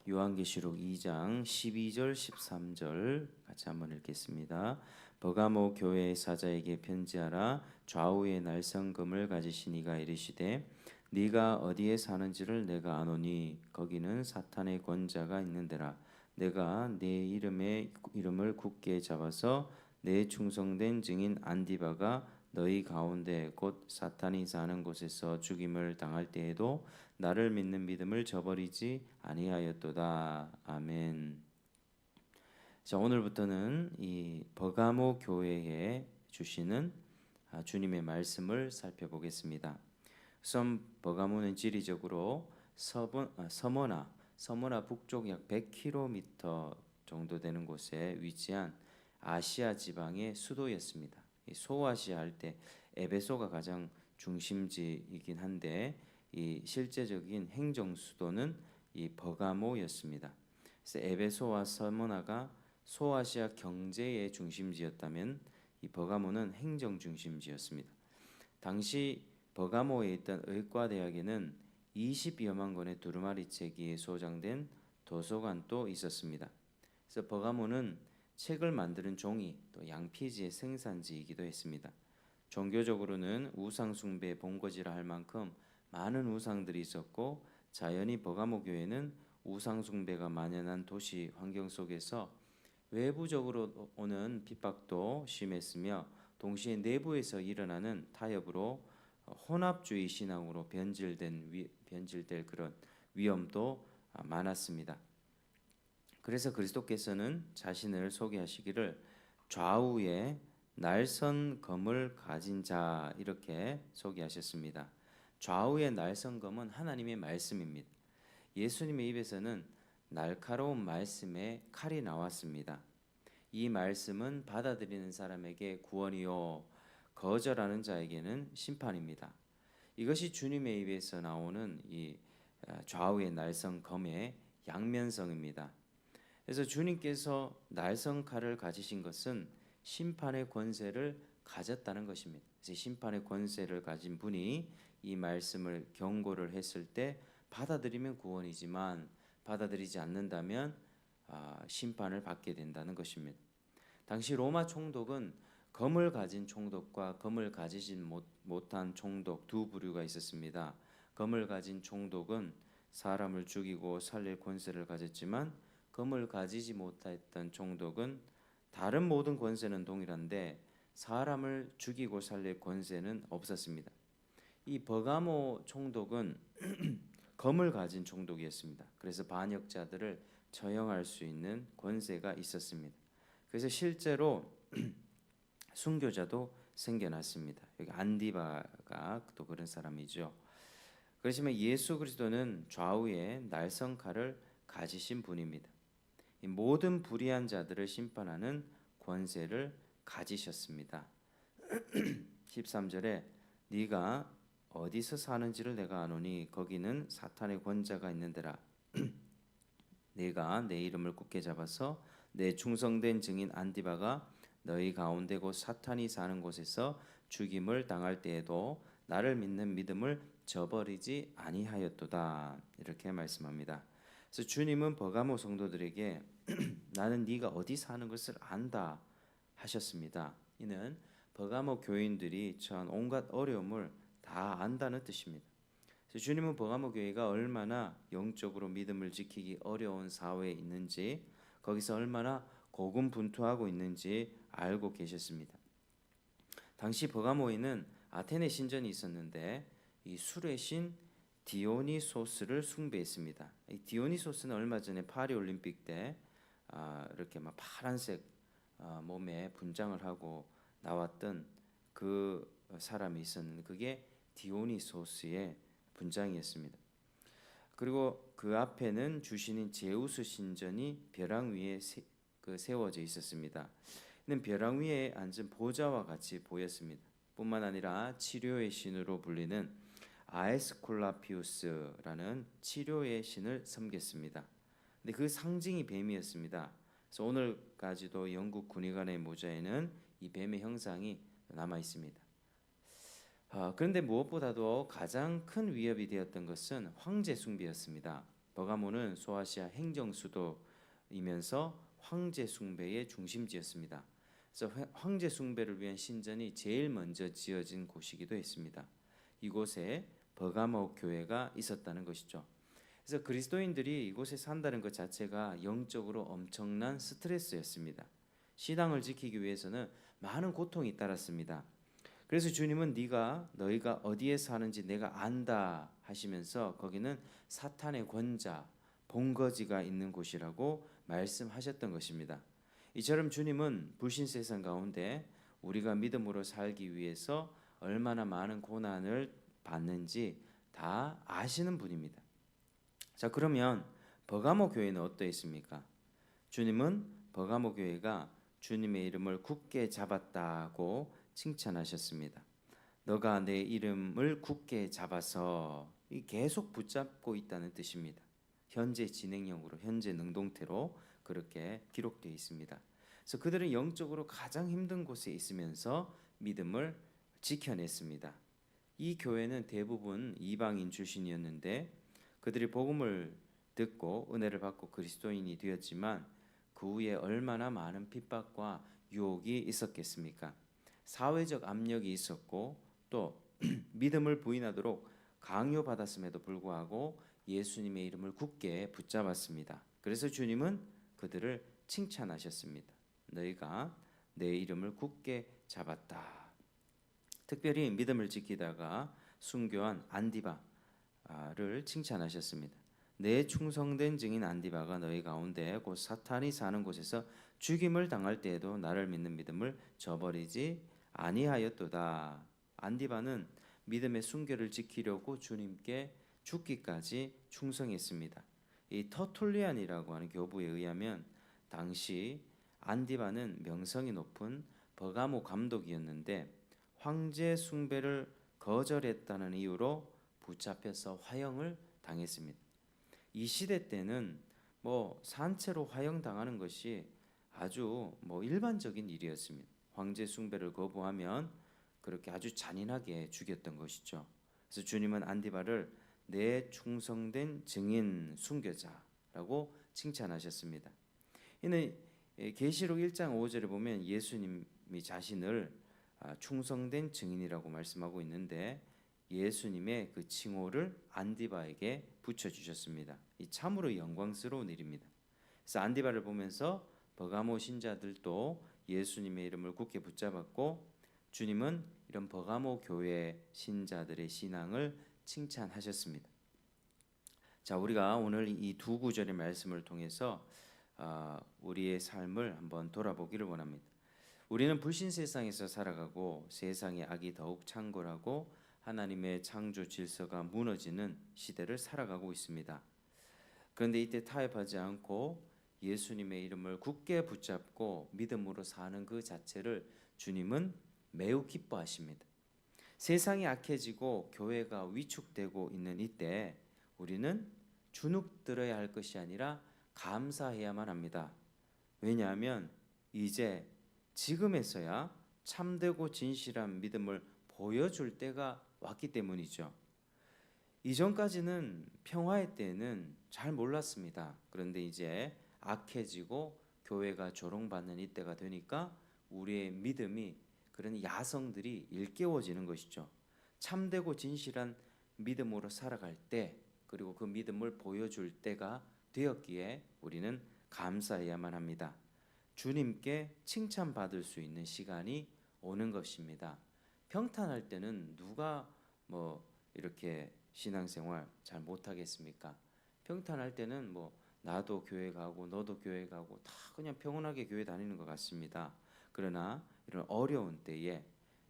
요한계시록 2장 12절 13절 같이 한번 읽겠습니다. 버가모 교회의 사자에게 편지하라. 좌우에 날성금을 가지신 이가 이르시되 네가 어디에 사는지를 내가 아노니 거기는 사탄의 권자가 있는 데라. 내가 내 이름을 굳게 잡아서 내 충성된 증인 안디바가 너희 가운데 곧 사탄이 사는 곳에서 죽임을 당할 때에도 나를 믿는 믿음을 저버리지 아니하였도다. 아멘. 자, 오늘부터는 이 버가모 교회에 주시는 주님의 말씀을 살펴보겠습니다. 우선 버가모는 지리적으로 서머나 북쪽 약 100km 정도 되는 곳에 위치한 아시아 지방의 수도였습니다. 소아시아 할 때 에베소가 가장 중심지이긴 한데 이 실제적인 행정 수도는 이 버가모였습니다. 그래서 에베소와 서머나가 소아시아 경제의 중심지였다면 이 버가모는 행정 중심지였습니다. 당시 버가모에 있던 의과대학에는 20여만 권의 두루마리 책이 소장된 도서관도 있었습니다. 그래서 버가모는 책을 만드는 종이 또 양피지의 생산지이기도 했습니다. 종교적으로는 우상 숭배의 본거지라 할 만큼 많은 우상들이 있었고 자연히 버가모 교회는 우상 숭배가 만연한 도시 환경 속에서 외부적으로 오는 핍박도 심했으며 동시에 내부에서 일어나는 타협으로 혼합주의 신앙으로 변질될 그런 위험도 많았습니다. 그래서 그리스도께서는 자신을 소개하시기를 좌우에 날선 검을 가진 자 이렇게 소개하셨습니다. 좌우의 날선 검은 하나님의 말씀입니다. 예수님의 입에서는 날카로운 말씀의 칼이 나왔습니다. 이 말씀은 받아들이는 사람에게 구원이요 거절하는 자에게는 심판입니다. 이것이 주님의 입에서 나오는 이 좌우의 날선 검의 양면성입니다. 그래서 주님께서 날선 칼을 가지신 것은 심판의 권세를 가졌다는 것입니다. 그래서 심판의 권세를 가진 분이 이 말씀을 경고를 했을 때 받아들이면 구원이지만 받아들이지 않는다면 심판을 받게 된다는 것입니다. 당시 로마 총독은 검을 가진 총독과 검을 가지진 못한 총독 두 부류가 있었습니다. 검을 가진 총독은 사람을 죽이고 살릴 권세를 가졌지만 검을 가지지 못했던 총독은 다른 모든 권세는 동일한데 사람을 죽이고 살릴 권세는 없었습니다. 이 버가모 총독은 검을 가진 총독이었습니다. 그래서 반역자들을 처형할 수 있는 권세가 있었습니다. 그래서 실제로 순교자도 생겨났습니다. 여기 안디바가 또 그런 사람이죠. 그렇지만 예수 그리스도는 좌우에 날성칼을 가지신 분입니다. 이 모든 불의한 자들을 심판하는 권세를 가지셨습니다. 13절에 네가 어디서 사는지를 내가 아노니 거기는 사탄의 권자가 있는 데라. 네가 내 이름을 굳게 잡아서 내 충성된 증인 안디바가 너희 가운데 곧 사탄이 사는 곳에서 죽임을 당할 때에도 나를 믿는 믿음을 저버리지 아니하였도다. 이렇게 말씀합니다. 그래서 주님은 버가모 성도들에게 나는 네가 어디 사는 것을 안다 하셨습니다. 이는 버가모 교인들이 처한 온갖 어려움을 다 안다는 뜻입니다. 그래서 주님은 버가모 교회가 얼마나 영적으로 믿음을 지키기 어려운 사회에 있는지 거기서 얼마나 고군분투하고 있는지 알고 계셨습니다. 당시 버가모에는 아테네 신전이 있었는데 이 술의 신 디오니소스를 숭배했습니다. 이 디오니소스는 얼마 전에 파리 올림픽 때 이렇게 막 파란색 몸에 분장을 하고 나왔던 그 사람이 있었는데 그게 디오니소스의 분장이었습니다. 그리고 그 앞에는 주신인 제우스 신전이 벼랑 위에 세워져 있었습니다. 이는 벼랑 위에 앉은 보좌와 같이 보였습니다. 뿐만 아니라 치료의 신으로 불리는 아에스콜라피우스라는 치료의 신을 섬겼습니다. 근데 그 상징이 뱀이었습니다. 그래서 오늘까지도 영국 군의관의 모자에는 이 뱀의 형상이 남아 있습니다. 그런데 무엇보다도 가장 큰 위협이 되었던 것은 황제 숭배였습니다. 버가모는 소아시아 행정 수도이면서 황제 숭배의 중심지였습니다. 그래서 황제 숭배를 위한 신전이 제일 먼저 지어진 곳이기도 했습니다. 이곳에 버가모 교회가 있었다는 것이죠. 그래서 그리스도인들이 이곳에 산다는 것 자체가 영적으로 엄청난 스트레스였습니다. 신앙을 지키기 위해서는 많은 고통이 따랐습니다. 그래서 주님은 너희가 어디에 사는지 내가 안다 하시면서 거기는 사탄의 권자, 본거지가 있는 곳이라고 말씀하셨던 것입니다. 이처럼 주님은 불신 세상 가운데 우리가 믿음으로 살기 위해서 얼마나 많은 고난을 받는지 다 아시는 분입니다. 자, 그러면 버가모 교회는 어떠했습니까? 주님은 버가모 교회가 주님의 이름을 굳게 잡았다고 칭찬하셨습니다. 너가 내 이름을 굳게 잡아서 계속 붙잡고 있다는 뜻입니다. 현재 진행형으로, 현재 능동태로 그렇게 기록되어 있습니다. 그래서 그들은 영적으로 가장 힘든 곳에 있으면서 믿음을 지켜냈습니다. 이 교회는 대부분 이방인 출신이었는데 그들이 복음을 듣고 은혜를 받고 그리스도인이 되었지만 그 후에 얼마나 많은 핍박과 유혹이 있었겠습니까? 사회적 압력이 있었고 또 믿음을 부인하도록 강요받았음에도 불구하고 예수님의 이름을 굳게 붙잡았습니다. 그래서 주님은 그들을 칭찬하셨습니다. 너희가 내 이름을 굳게 잡았다. 특별히 믿음을 지키다가 순교한 안디바를 칭찬하셨습니다. 내 충성된 증인 안디바가 너희 가운데 곧 사탄이 사는 곳에서 죽임을 당할 때에도 나를 믿는 믿음을 저버리지 아니하였도다. 안디바는 믿음의 순결을 지키려고 주님께 죽기까지 충성했습니다. 이 터툴리안이라고 하는 교부에 의하면 당시 안디바는 명성이 높은 버가모 감독이었는데 황제 숭배를 거절했다는 이유로 붙잡혀서 화형을 당했습니다. 이 시대 때는 산채로 화형 당하는 것이 아주 일반적인 일이었습니다. 황제 숭배를 거부하면 그렇게 아주 잔인하게 죽였던 것이죠. 그래서 주님은 안디바를 내 충성된 증인 순교자라고 칭찬하셨습니다. 이는 계시록 1장 5절에 보면 예수님이 자신을 충성된 증인이라고 말씀하고 있는데 예수님의 그 칭호를 안디바에게 붙여주셨습니다. 이 참으로 영광스러운 일입니다. 그래서 안디바를 보면서 버가모 신자들도 예수님의 이름을 굳게 붙잡았고 주님은 이런 버가모 교회 신자들의 신앙을 칭찬하셨습니다. 자, 우리가 오늘 이 두 구절의 말씀을 통해서 우리의 삶을 한번 돌아보기를 원합니다. 우리는 불신 세상에서 살아가고 세상의 악이 더욱 창궐하고 하나님의 창조 질서가 무너지는 시대를 살아가고 있습니다. 그런데 이때 타협하지 않고 예수님의 이름을 굳게 붙잡고 믿음으로 사는 그 자체를 주님은 매우 기뻐하십니다. 세상이 악해지고 교회가 위축되고 있는 이때 우리는 주눅들어야 할 것이 아니라 감사해야만 합니다. 왜냐하면 이제 지금에서야 참되고 진실한 믿음을 보여줄 때가 왔기 때문이죠. 이전까지는 평화의 때는 잘 몰랐습니다. 그런데 이제 악해지고 교회가 조롱받는 이때가 되니까 우리의 믿음이 그런 야성들이 일깨워지는 것이죠. 참되고 진실한 믿음으로 살아갈 때 그리고 그 믿음을 보여줄 때가 되었기에 우리는 감사해야만 합니다. 주님께 칭찬받을 수 있는 시간이 오는 것입니다. 평탄할 때는 누가 이렇게 신앙생활 잘 못하겠습니까? 평탄할 때는 나도 교회 가고 너도 교회 가고 다 그냥 평온하게 교회 다니는 것 같습니다. 그러나 이런 어려운 때에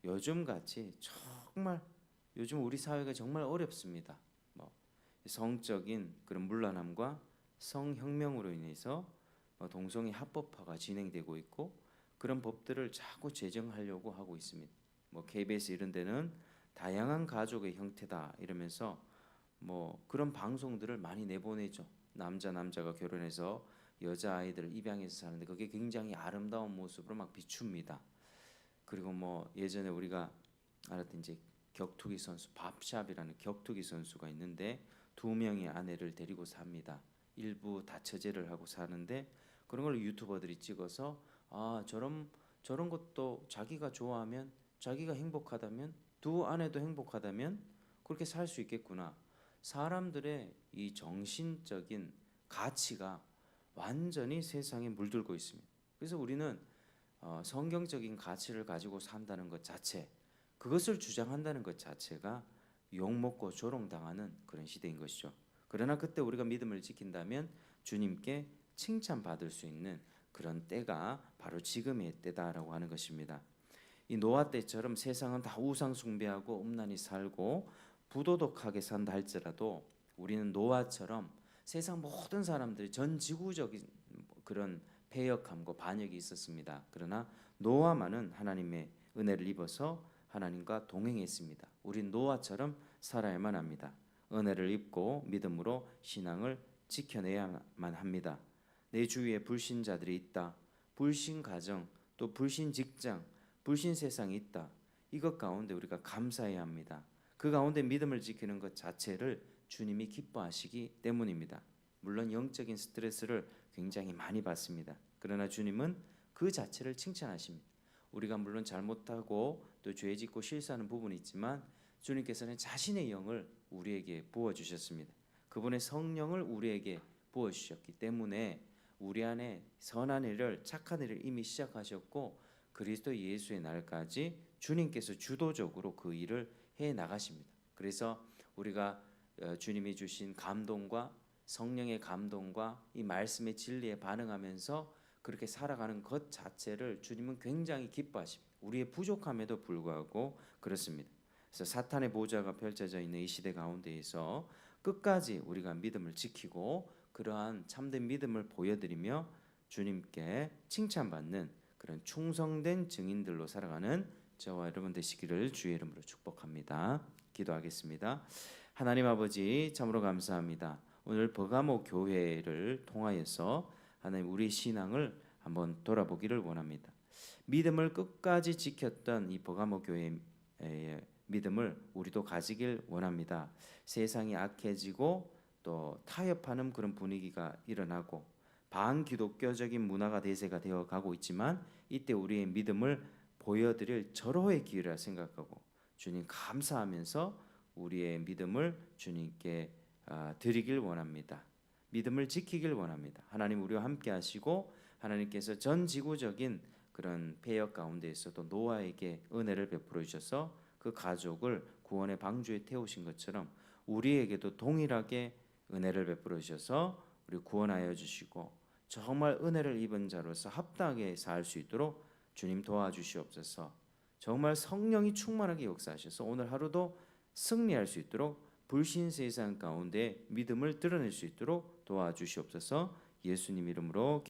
요즘같이 정말 요즘 우리 사회가 정말 어렵습니다. 성적인 그런 문란함과 성혁명으로 인해서 동성애 합법화가 진행되고 있고 그런 법들을 자꾸 제정하려고 하고 있습니다. KBS 이런 데는 다양한 가족의 형태다 이러면서 그런 방송들을 많이 내보내죠. 남자가 결혼해서 여자 아이들을 입양해서 사는데 그게 굉장히 아름다운 모습으로 막 비춥니다. 그리고 예전에 우리가 알았던 이제 격투기 선수 밥샵이라는 격투기 선수가 있는데 2명의 아내를 데리고 삽니다. 일부 다처제를 하고 사는데 그런 걸 유튜버들이 찍어서 저런 것도 자기가 좋아하면 자기가 행복하다면 두 아내도 행복하다면 그렇게 살 수 있겠구나. 사람들의 이 정신적인 가치가 완전히 세상에 물들고 있습니다. 그래서 우리는 성경적인 가치를 가지고 산다는 것 자체, 그것을 주장한다는 것 자체가 욕먹고 조롱당하는 그런 시대인 것이죠. 그러나 그때 우리가 믿음을 지킨다면 주님께 칭찬받을 수 있는 그런 때가 바로 지금의 때다라고 하는 것입니다. 이 노아 때처럼 세상은 다 우상 숭배하고 음란히 살고 부도덕하게 산다 할지라도 우리는 노아처럼 세상 모든 사람들이 전 지구적인 그런 패역함과 반역이 있었습니다. 그러나 노아만은 하나님의 은혜를 입어서 하나님과 동행했습니다. 우린 노아처럼 살아야만 합니다. 은혜를 입고 믿음으로 신앙을 지켜내야만 합니다. 내 주위에 불신자들이 있다. 불신 가정, 또 불신 직장, 불신 세상이 있다. 이것 가운데 우리가 감사해야 합니다. 그 가운데 믿음을 지키는 것 자체를 주님이 기뻐하시기 때문입니다. 물론 영적인 스트레스를 굉장히 많이 받습니다. 그러나 주님은 그 자체를 칭찬하십니다. 우리가 물론 잘못하고 또 죄 짓고 실수하는 부분이 있지만 주님께서는 자신의 영을 우리에게 부어주셨습니다. 그분의 성령을 우리에게 부어주셨기 때문에 우리 안에 선한 일을 착한 일을 이미 시작하셨고 그리스도 예수의 날까지 주님께서 주도적으로 그 일을 해 나가십니다. 그래서 우리가 주님이 주신 감동과 성령의 감동과 이 말씀의 진리에 반응하면서 그렇게 살아가는 것 자체를 주님은 굉장히 기뻐하십니다. 우리의 부족함에도 불구하고 그렇습니다. 그래서 사탄의 보좌가 펼쳐져 있는 이 시대 가운데에서 끝까지 우리가 믿음을 지키고 그러한 참된 믿음을 보여드리며 주님께 칭찬받는 그런 충성된 증인들로 살아가는 저와 여러분 되시기를 주의 이름으로 축복합니다. 기도하겠습니다. 하나님 아버지 참으로 감사합니다. 오늘 버가모 교회를 통하여서 하나님 우리 신앙을 한번 돌아보기를 원합니다. 믿음을 끝까지 지켰던 이 버가모 교회의 믿음을 우리도 가지길 원합니다. 세상이 악해지고 또 타협하는 그런 분위기가 일어나고 반기독교적인 문화가 대세가 되어 가고 있지만 이때 우리의 믿음을 보여드릴 절호의 기회라 생각하고 주님 감사하면서 우리의 믿음을 주님께 드리길 원합니다. 믿음을 지키길 원합니다. 하나님 우리와 함께 하시고 하나님께서 전 지구적인 그런 폐역 가운데에서도 노아에게 은혜를 베풀어 주셔서 그 가족을 구원의 방주에 태우신 것처럼 우리에게도 동일하게 은혜를 베풀어 주셔서 우리 구원하여 주시고 정말 은혜를 입은 자로서 합당하게 살 수 있도록 주님 도와주시옵소서. 정말 성령이 충만하게 역사하셔서 오늘 하루도 승리할 수 있도록 불신 세상 가운데 믿음을 드러낼 수 있도록 도와주시옵소서. 예수님 이름으로